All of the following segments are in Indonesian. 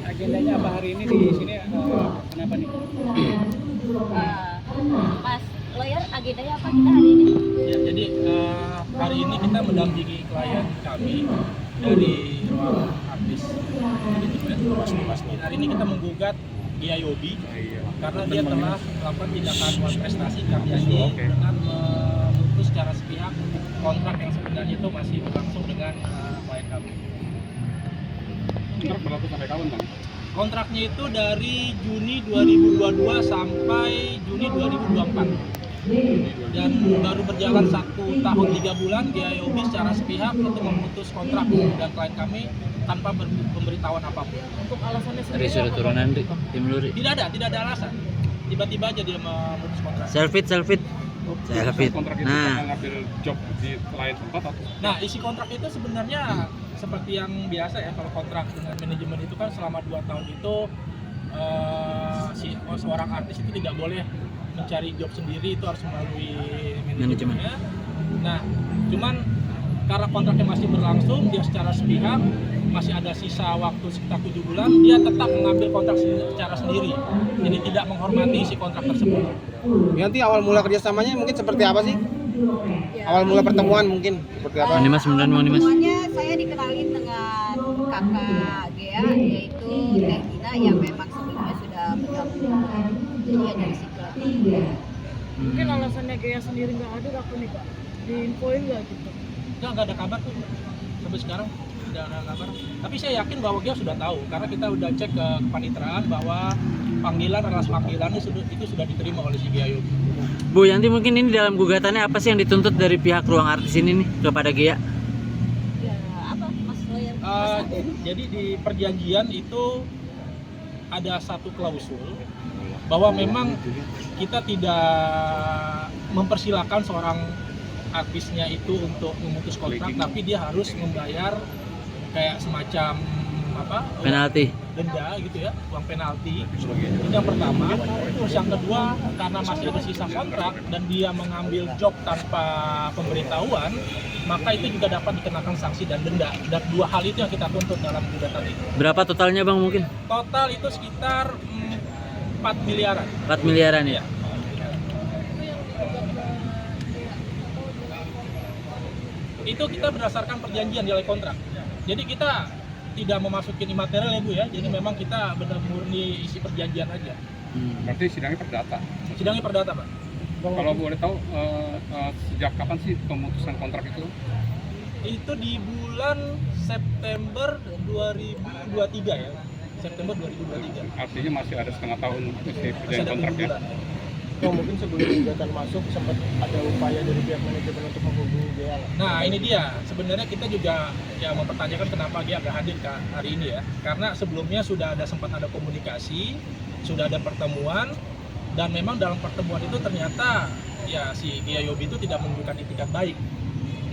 Agendanya apa hari ini di sini, kenapa nih? Mas lawyer, agendanya apa kita hari ini? Ya, jadi hari ini kita mendampingi klien kami dari ruang artis manajemen Mas Din. Hari ini kita menggugat Gia Yobi karena dia telah melakukan tindakan prestasi karyanya dengan memutus secara sepihak kontrak yang sebenarnya itu masih berlangsung dengan klien kami. Kontrak berlaku sampai kapan, Bang? Kontraknya itu dari Juni 2022 sampai Juni 2024. Dan baru berjalan 1 tahun 3 bulan Gia Yobi secara sepihak itu memutus kontrak dan klien kami tanpa pemberitahuan apapun. Untuk alasannya Dari sendiri sudah apa? turunan di tim luri. Tidak ada alasan. Tiba-tiba aja dia memutus kontrak. Selfie. Kontrak itu Nah, karena ngambil job di lain tempat atau? Nah, isi kontrak itu sebenarnya seperti yang biasa ya, kalau kontrak dengan manajemen itu kan selama 2 tahun itu seorang artis itu tidak boleh mencari job sendiri, itu harus melalui manajemennya. Nah, cuman karena kontraknya masih berlangsung, dia secara sepihak masih ada sisa waktu sekitar 7 bulan, dia tetap mengambil kontrak secara sendiri. Jadi tidak menghormati isi kontrak tersebut. Nanti awal mula kerjasamanya mungkin seperti apa sih? Ya. Awal mula pertemuan mungkin seperti apa? Ini Mas, beneran mau nih, Mas? Semuanya saya dikenalin dengan kakak Gea, yaitu Teh Gina yang memang sebelumnya sudah bergabung. Jadi ya dari situ. Mungkin alasannya Gea sendiri nggak ada aku nih Kak, diinfoin nggak gitu? Nggak ada kabar tuh sampai sekarang, tidak ada kabar. Tapi saya yakin bahwa dia sudah tahu karena kita udah cek ke kepaniteraan bahwa alas panggilannya itu sudah diterima oleh si Gia Yobi. Bu Yanti, mungkin ini dalam gugatannya apa sih yang dituntut dari pihak ruang artis ini nih kepada Gia? Ya apa Mas lawyer? Jadi di perjanjian itu ada satu klausul bahwa memang kita tidak mempersilahkan seorang artisnya itu untuk memutus kontrak, tapi dia harus membayar kayak semacam Penalti. denda gitu ya, uang penalti. Itu yang pertama. Terus yang kedua, karena masih ada sisa kontrak dan dia mengambil job tanpa pemberitahuan, maka itu juga dapat dikenakan sanksi dan denda. Dan 2 hal itu yang kita tuntut dalam gugatan itu. Berapa totalnya, Bang, mungkin? Total itu sekitar 4 miliaran. 4 miliaran ya? Itu kita berdasarkan perjanjian nilai kontrak. Jadi kita tidak memasukin imaterial ya Bu ya. Jadi memang kita benar murni isi perjanjian aja. Berarti sidangnya perdata. Sidangnya perdata Pak. Kalau boleh tahu sejak kapan sih pemutusan kontrak itu? Itu di bulan September 2023 ya. September 2023. Artinya masih ada setengah tahun isi Masih perjanjian ada 7 kontraknya. bulan. Mungkin sebelum gugatan masuk sempat ada upaya dari pihak manajemen untuk menghubungi Gia. Nah ini dia, sebenarnya kita juga ya mempertanyakan kenapa dia agak hadir hari ini ya. Karena sebelumnya sudah sempat ada komunikasi, sudah ada pertemuan, dan memang dalam pertemuan itu ternyata ya si Gia Yobi itu tidak menunjukkan itikat baik.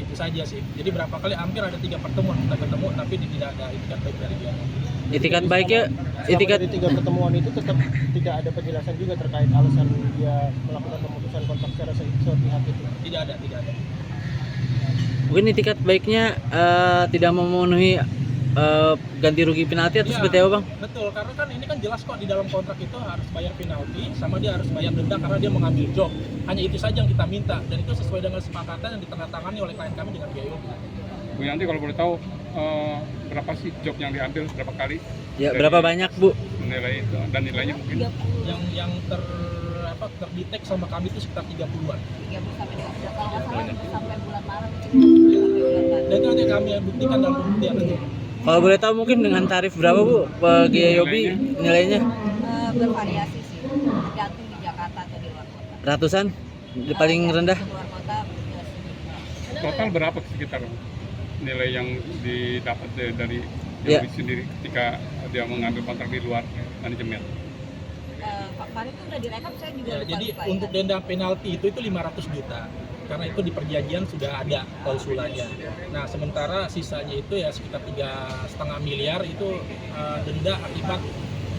Itu saja sih. Jadi berapa kali hampir ada 3 pertemuan kita ketemu, tapi tidak ada itikat baik dari dia. Itikat baiknya, itikat Dari 3 pertemuan itu tetap tidak ada penjelasan juga terkait alasan dia melakukan pemutusan kontrak secara sepihak itu. Tidak ada. mungkin itikat baiknya tidak memenuhi ganti rugi penalti atau Ya, seperti apa, Bang? betul, karena kan ini kan jelas kok di dalam kontrak itu harus bayar penalti sama dia harus bayar denda karena dia mengambil job. Hanya itu saja yang kita minta dan itu sesuai dengan kesepakatan yang ditandatangani oleh klien kami dengan Gia Yobi. Bu Yanti, kalau boleh tahu berapa sih job yang diambil, berapa kali? Ya, Dari berapa banyak, Bu? nilai itu dan nilainya mungkin? Yang terdetek sama kami itu sekitar 30-an. 30 sampai 50. Kalau nggak salah sampai bulan Maret. Dan itu nanti kami buktikan dalam pembuktian nanti. Kalau boleh tahu mungkin dengan tarif berapa, Bu? Gia Yobi nilainya Bervariasi sih, tergantung di Jakarta atau di luar kota. ratusan? Paling rendah Di luar kota ya segitu. Total berapa sekitar nilai yang didapat dari Ya. Yobi sendiri ketika dia mengambil kontrak di luar manajemen? Kemarin itu udah direkap, saya juga Ya, lupa jadi ya. untuk denda penalti itu 500 juta. Karena itu di perjanjian sudah ada klausulanya. Nah, sementara sisanya itu ya sekitar 3,5 miliar itu denda akibat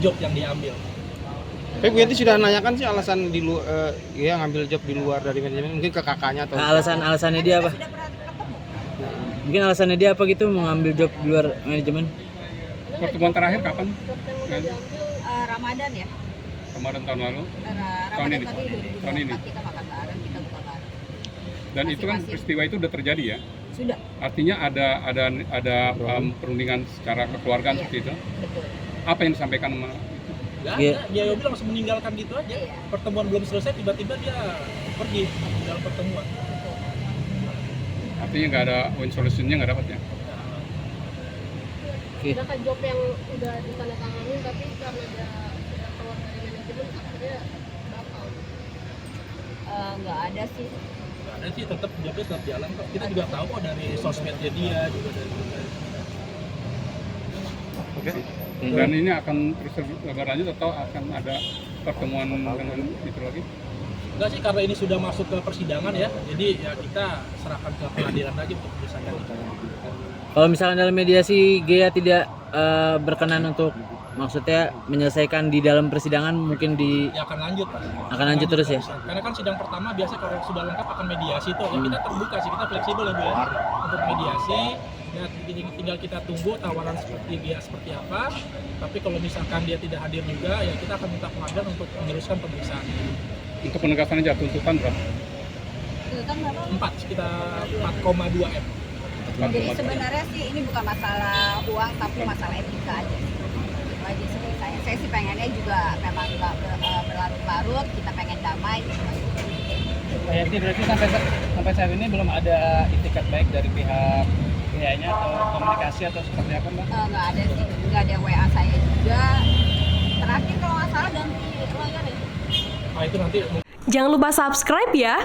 job yang diambil. Tapi Bu Yanti sudah nanyakan sih alasan dia ngambil job di luar dari manajemen, mungkin ke kakaknya atau Nah, alasannya dia apa? Sudah pernah ketemu. Mungkin alasannya dia apa gitu mengambil job di luar manajemen? Pertemuan terakhir kapan? Ramadan ya. Kemarin tahun lalu. Ramadan ini? tadi Tahun ini? 2024 kita makan bareng, kita buka bareng. Dan itu kan Masing-masing. peristiwa itu udah terjadi ya. Sudah. Artinya ada perundingan secara kekeluargaan Iya. seperti itu. Betul. Apa yang disampaikan sama Nggak Iya. ada, dia Yobi langsung meninggalkan gitu aja. Iya. Pertemuan belum selesai, tiba-tiba dia pergi dalam pertemuan. artinya nggak ada win solutionnya nggak dapat ya? Oke. Ada kan job yang udah ditandatangani tapi karena dia sudah keluar dari manajemen akhirnya batal. Nggak ada sih. Nggak ada sih, tetap jobnya tetap jalan kok. Kita juga tahu kok dari sosmednya dia juga dari. Dan ini akan terus berlanjut atau akan ada pertemuan dengan itu lagi? Enggak sih, karena ini sudah masuk ke persidangan ya, jadi ya kita serahkan ke pengadilan lagi untuk menyelesaikan itu. Kalau misalkan dalam mediasi Gea tidak berkenan untuk maksudnya menyelesaikan di dalam persidangan, mungkin Ya akan lanjut Pak. Akan lanjut terus ya? Karena kan sidang pertama biasa kalau sudah lengkap akan mediasi tuh. Ya kita terbuka sih, kita fleksibel ya Bu ya untuk mediasi. Ya tinggal kita tunggu tawaran seperti dia seperti apa. Tapi kalau misalkan dia tidak hadir juga, ya kita akan minta pengadilan untuk meneruskan pemeriksaan. Untuk penegasan aja tuntutan berapa? Tuntutan berapa? Sekitar 4,2 M. Jadi sebenarnya sih ini bukan masalah uang tapi masalah etika aja. Itu aja sih saya sih pengennya juga memang nggak berlarut-larut, kita pengen damai gitu. Pak Yanti, berarti sampai saat ini belum ada itikat baik dari pihak GA-nya atau komunikasi atau seperti apa Mbak? Nggak ada sih, nggak ada WA saya juga. Terakhir kalau nggak salah ganti lawyer ya. Nah itu nanti Jangan lupa subscribe ya.